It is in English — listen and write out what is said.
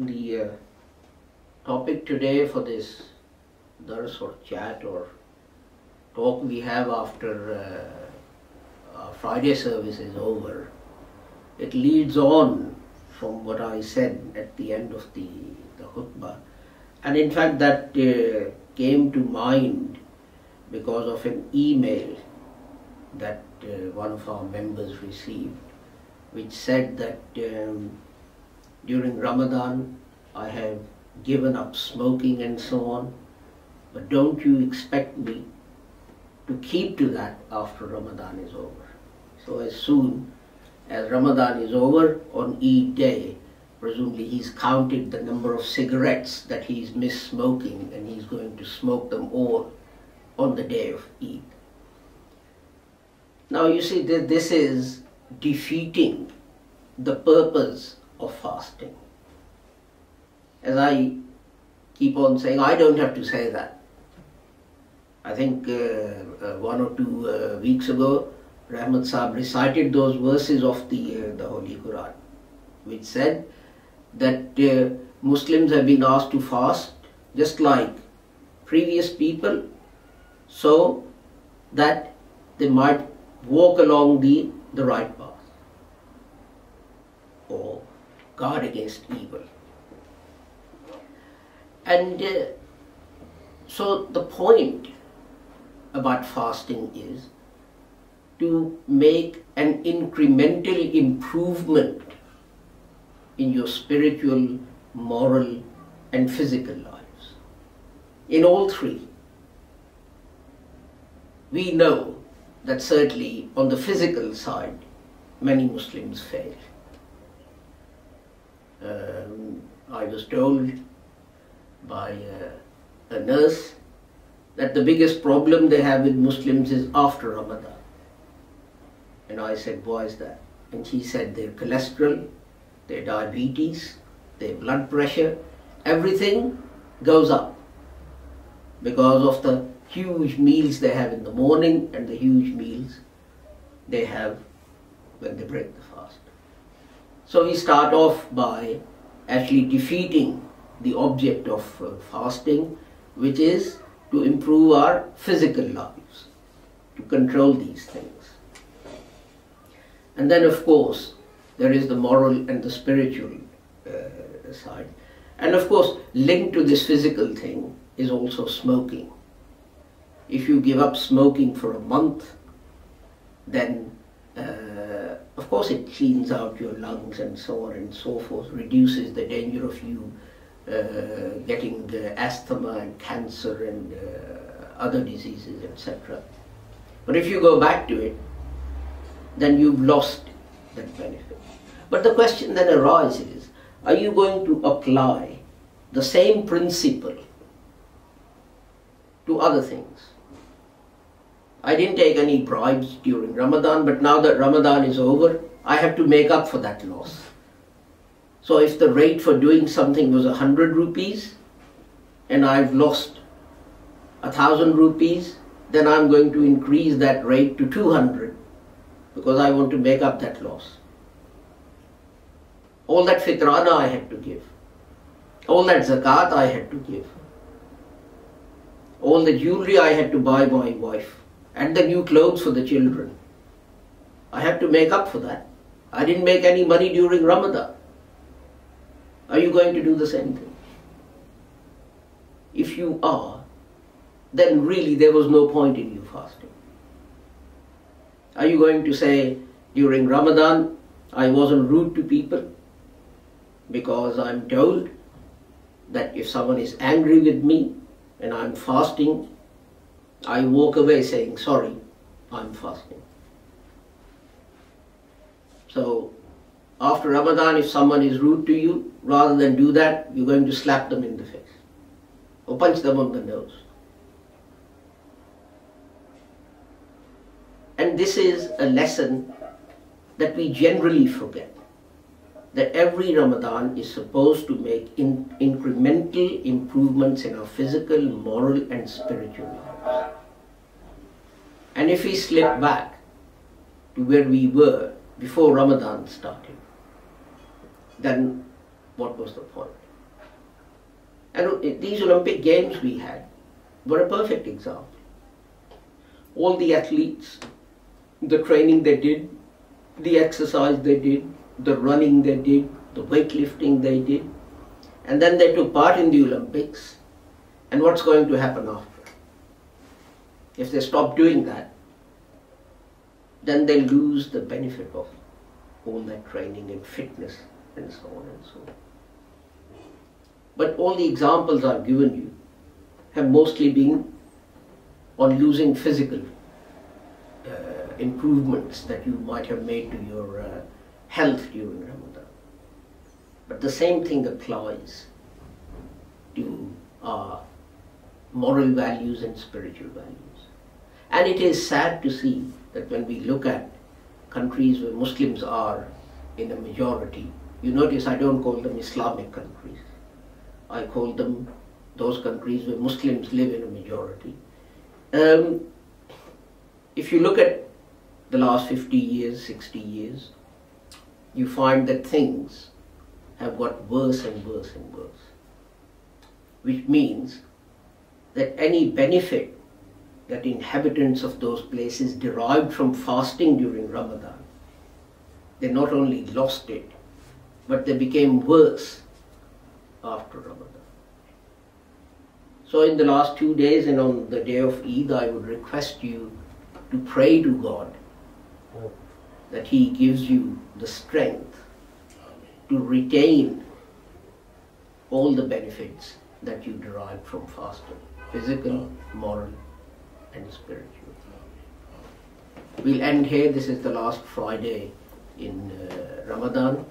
The topic today for this dars or chat or talk we have after our Friday service is over, it leads on from what I said at the end of the khutbah. And in fact that came to mind because of an email that one of our members received, which said that during Ramadan I have given up smoking and so on, but don't you expect me to keep to that after Ramadan is over? So as soon as Ramadan is over on Eid day, presumably he's counted the number of cigarettes that he's missed smoking and he's going to smoke them all on the day of Eid. Now you see that this is defeating the purpose of fasting. As I keep on saying, I don't have to say that. I think 1 or 2 weeks ago, Rahmat Sahib recited those verses of the Holy Quran, which said that Muslims have been asked to fast just like previous people, so that they might walk along the right path or guard against evil. And so the point about fasting is to make an incremental improvement in your spiritual, moral and physical lives. In all three. We know that certainly on the physical side, many Muslims fail. I was told by a nurse that the biggest problem they have with Muslims is after Ramadan. And I said, why is that? And she said their cholesterol, their diabetes, their blood pressure, everything goes up because of the huge meals they have in the morning and the huge meals they have when they break the fast. So we start off by actually defeating the object of fasting, which is to improve our physical lives, to control these things. And then of course there is the moral and the spiritual side. And of course linked to this physical thing is also smoking. If you give up smoking for a month, then of course it cleans out your lungs and so on and so forth, reduces the danger of you getting asthma and cancer and other diseases, etc. But if you go back to it, then you've lost that benefit. But the question then arises, are you going to apply the same principle to other things? I didn't take any bribes during Ramadan, but now that Ramadan is over, I have to make up for that loss. So if the rate for doing something was 100 rupees and I've lost 1,000 rupees, then I'm going to increase that rate to 200 because I want to make up that loss. All that fitrana I had to give. All that zakat I had to give. All the jewelry I had to buy my wife. And the new clothes for the children. I have to make up for that. I didn't make any money during Ramadan. Are you going to do the same thing? If you are, then really there was no point in you fasting. Are you going to say, during Ramadan, I wasn't rude to people because I'm told that if someone is angry with me and I'm fasting, I walk away saying, sorry, I'm fasting. So, after Ramadan, if someone is rude to you, rather than do that, you're going to slap them in the face or punch them on the nose. And this is a lesson that we generally forget. That every Ramadan is supposed to make incremental improvements in our physical, moral and spiritual lives. And if we slip back to where we were before Ramadan started, then what was the point? And these Olympic Games we had were a perfect example. All the athletes, the training they did, the exercise they did, the running they did, the weightlifting they did, and then they took part in the Olympics. And what's going to happen after? If they stop doing that, then they lose the benefit of all that training and fitness and so on and so on. But all the examples I've given you have mostly been on losing physical improvements that you might have made to your health during Ramadan. But the same thing applies to our moral values and spiritual values. And it is sad to see that when we look at countries where Muslims are in a majority, you notice I don't call them Islamic countries. I call them those countries where Muslims live in a majority. If you look at the last 50 years, 60 years, you find that things have got worse and worse and worse. Which means that any benefit that inhabitants of those places derived from fasting during Ramadan, they not only lost it, but they became worse after Ramadan. So in the last 2 days and on the day of Eid, I would request you to pray to God that He gives you the strength to retain all the benefits that you derive from fasting, physical, moral, and spiritual. We'll end here. This is the last Friday in Ramadan.